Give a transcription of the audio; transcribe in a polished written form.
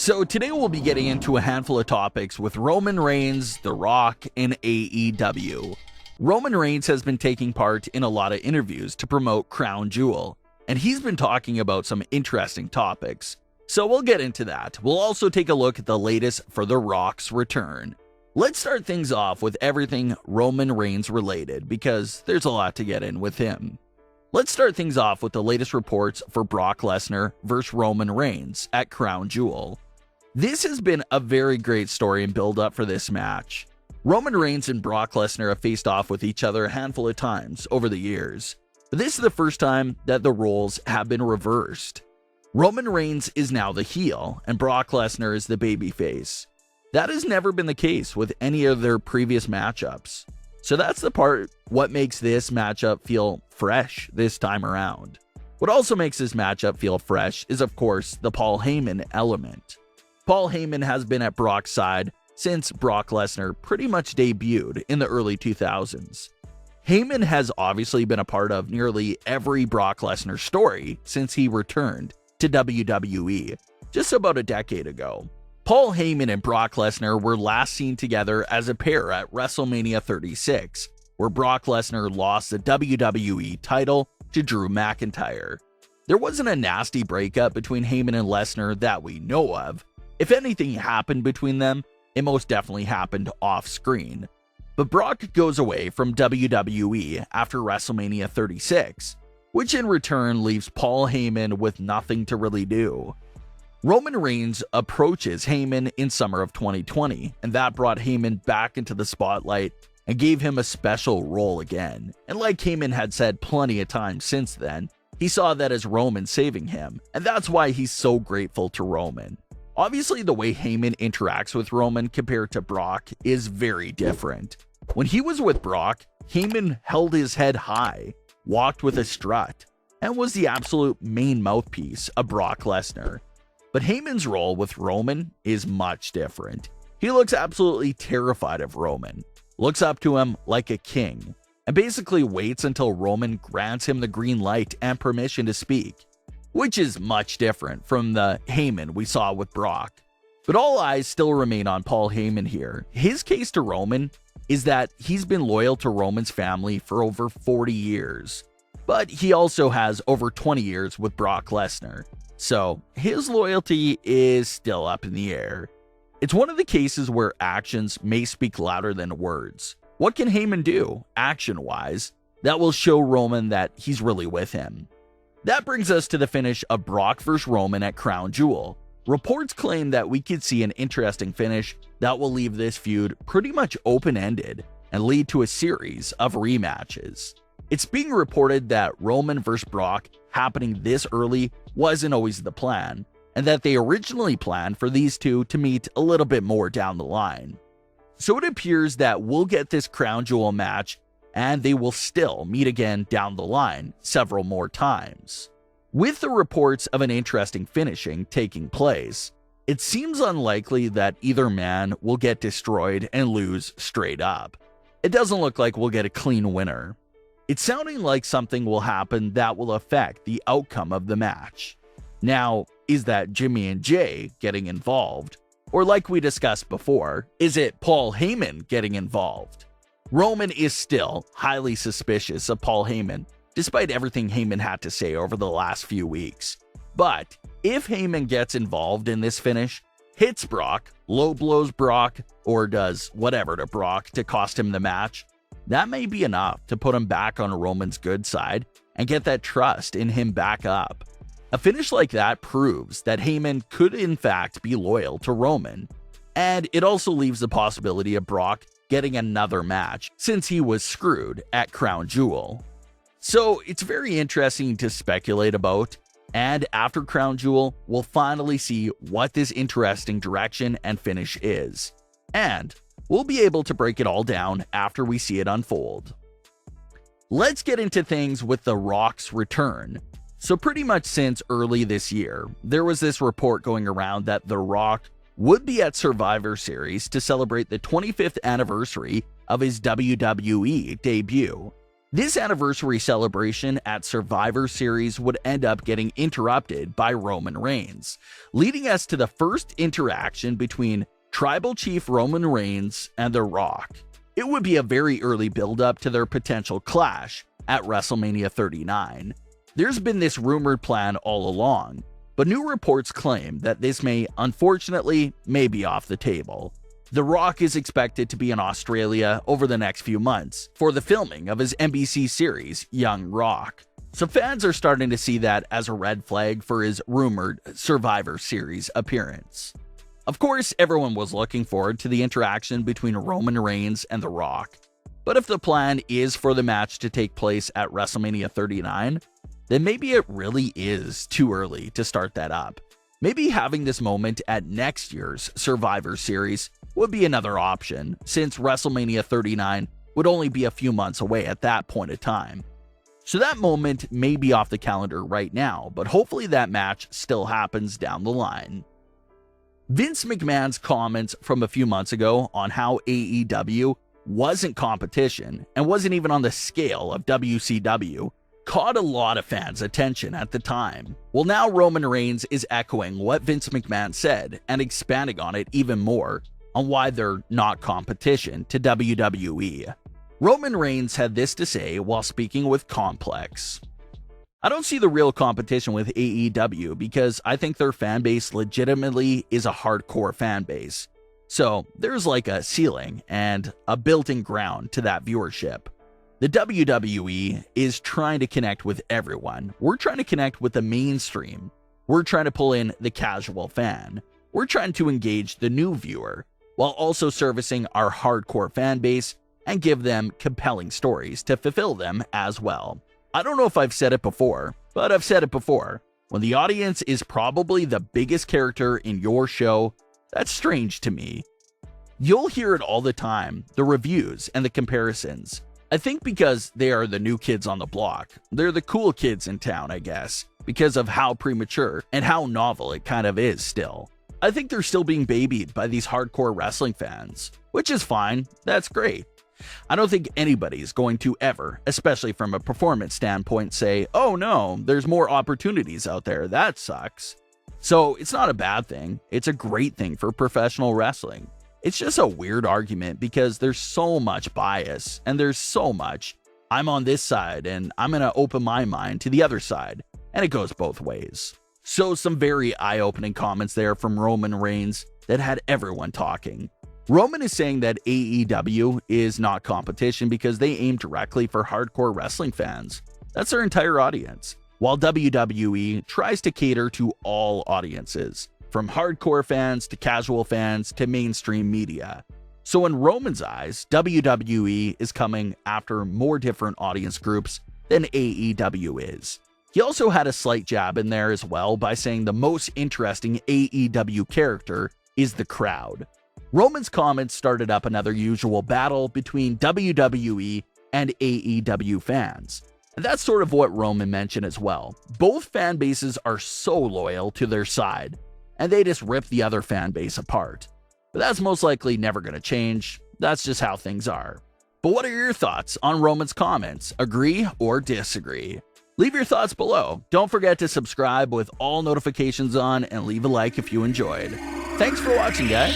So today we'll be getting into a handful of topics with Roman Reigns, The Rock, and AEW. Roman Reigns has been taking part in a lot of interviews to promote Crown Jewel, and he's been talking about some interesting topics. So we'll get into that. We'll also take a look at the latest for The Rock's return. Let's start things off with everything Roman Reigns related, because there's a lot to get in with him. Let's start things off with the latest reports for Brock Lesnar vs. Roman Reigns at Crown Jewel. This has been a very great story and build up for this match. Roman Reigns and Brock Lesnar have faced off with each other a handful of times over the years, but this is the first time that the roles have been reversed. Roman Reigns is now the heel and Brock Lesnar is the babyface. That has never been the case with any of their previous matchups. So that's the part what makes this matchup feel fresh this time around. What also makes this matchup feel fresh is of course the Paul Heyman element. Paul Heyman has been at Brock's side since Brock Lesnar pretty much debuted in the early 2000s. Heyman has obviously been a part of nearly every Brock Lesnar story since he returned to WWE just about a decade ago. Paul Heyman and Brock Lesnar were last seen together as a pair at WrestleMania 36, where Brock Lesnar lost the WWE title to Drew McIntyre. There wasn't a nasty breakup between Heyman and Lesnar that we know of. If anything happened between them, it most definitely happened off-screen. But Brock goes away from WWE after WrestleMania 36, which in return leaves Paul Heyman with nothing to really do. Roman Reigns approaches Heyman in summer of 2020, and that brought Heyman back into the spotlight and gave him a special role again. And like Heyman had said plenty of times since then, he saw that as Roman saving him, and that's why he's so grateful to Roman. Obviously, the way Heyman interacts with Roman compared to Brock is very different. When he was with Brock, Heyman held his head high, walked with a strut, and was the absolute main mouthpiece of Brock Lesnar. But Heyman's role with Roman is much different. He looks absolutely terrified of Roman, looks up to him like a king, and basically waits until Roman grants him the green light and permission to speak, which is much different from the Heyman we saw with Brock. But all eyes still remain on Paul Heyman here. His case to Roman is that he's been loyal to Roman's family for over 40 years, but he also has over 20 years with Brock Lesnar. So his loyalty is still up in the air. It's one of the cases where actions may speak louder than words. What can Heyman do, action-wise, that will show Roman that he's really with him? That brings us to the finish of Brock vs. Roman at Crown Jewel. Reports claim that we could see an interesting finish that will leave this feud pretty much open-ended and lead to a series of rematches. It's being reported that Roman vs. Brock happening this early wasn't always the plan, and that they originally planned for these two to meet a little bit more down the line. So it appears that we'll get this Crown Jewel match, and they will still meet again down the line several more times. With the reports of an interesting finishing taking place, it seems unlikely that either man will get destroyed and lose straight up. It doesn't look like we'll get a clean winner. It's sounding like something will happen that will affect the outcome of the match. Now, is that Jimmy and Jay getting involved? Or like we discussed before, is it Paul Heyman getting involved? Roman is still highly suspicious of Paul Heyman, despite everything Heyman had to say over the last few weeks. But if Heyman gets involved in this finish, hits Brock, low blows Brock, or does whatever to Brock to cost him the match, that may be enough to put him back on Roman's good side and get that trust in him back up. A finish like that proves that Heyman could in fact be loyal to Roman, and it also leaves the possibility of Brock getting another match since he was screwed at Crown Jewel. So it's very interesting to speculate about, and after Crown Jewel, we'll finally see what this interesting direction and finish is. And we'll be able to break it all down after we see it unfold. Let's get into things with The Rock's return. So pretty much since early this year, there was this report going around that The Rock would be at Survivor Series to celebrate the 25th anniversary of his WWE debut. This anniversary celebration at Survivor Series would end up getting interrupted by Roman Reigns, leading us to the first interaction between Tribal Chief Roman Reigns and The Rock. It would be a very early build-up to their potential clash at WrestleMania 39. There's been this rumored plan all along, but new reports claim that this may, unfortunately, be off the table. The Rock is expected to be in Australia over the next few months for the filming of his NBC series, Young Rock. So fans are starting to see that as a red flag for his rumored Survivor Series appearance. Of course, everyone was looking forward to the interaction between Roman Reigns and The Rock. But if the plan is for the match to take place at WrestleMania 39, then maybe it really is too early to start that up. Maybe having this moment at next year's Survivor Series would be another option, since WrestleMania 39 would only be a few months away at that point in time. So that moment may be off the calendar right now, but hopefully that match still happens down the line. Vince McMahon's comments from a few months ago on how AEW wasn't competition and wasn't even on the scale of WCW caught a lot of fans' attention at the time. Well, now Roman Reigns is echoing what Vince McMahon said and expanding on it even more on why they're not competition to WWE. Roman Reigns had this to say while speaking with Complex. I don't see the real competition with AEW because I think their fan base legitimately is a hardcore fan base. So there's like a ceiling and a built-in ground to that viewership. The WWE is trying to connect with everyone. We're trying to connect with the mainstream. We're trying to pull in the casual fan. We're trying to engage the new viewer, while also servicing our hardcore fan base and give them compelling stories to fulfill them as well. I don't know if I've said it before, but I've said it before. When the audience is probably the biggest character in your show, that's strange to me. You'll hear it all the time, the reviews and the comparisons. I think because they are the new kids on the block. They're the cool kids in town, I guess, because of how premature and how novel it kind of is still. I think they're still being babied by these hardcore wrestling fans, which is fine, that's great. I don't think anybody's going to ever, especially from a performance standpoint, say, oh no, there's more opportunities out there, that sucks. So it's not a bad thing, it's a great thing for professional wrestling. It's just a weird argument because there's so much bias and there's so much, I'm on this side and I'm gonna open my mind to the other side, and it goes both ways. So some very eye-opening comments there from Roman Reigns that had everyone talking. Roman is saying that AEW is not competition because they aim directly for hardcore wrestling fans. That's their entire audience. While WWE tries to cater to all audiences, from hardcore fans to casual fans to mainstream media. So in Roman's eyes, WWE is coming after more different audience groups than AEW is. He also had a slight jab in there as well by saying the most interesting AEW character is the crowd. Roman's comments started up another usual battle between WWE and AEW fans. And that's sort of what Roman mentioned as well. Both fan bases are so loyal to their side, and they just rip the other fan base apart. But that's most likely never going to change. That's just how things are. But what are your thoughts on Roman's comments? Agree or disagree? Leave your thoughts below. Don't forget to subscribe with all notifications on and leave a like if you enjoyed. Thanks for watching, guys.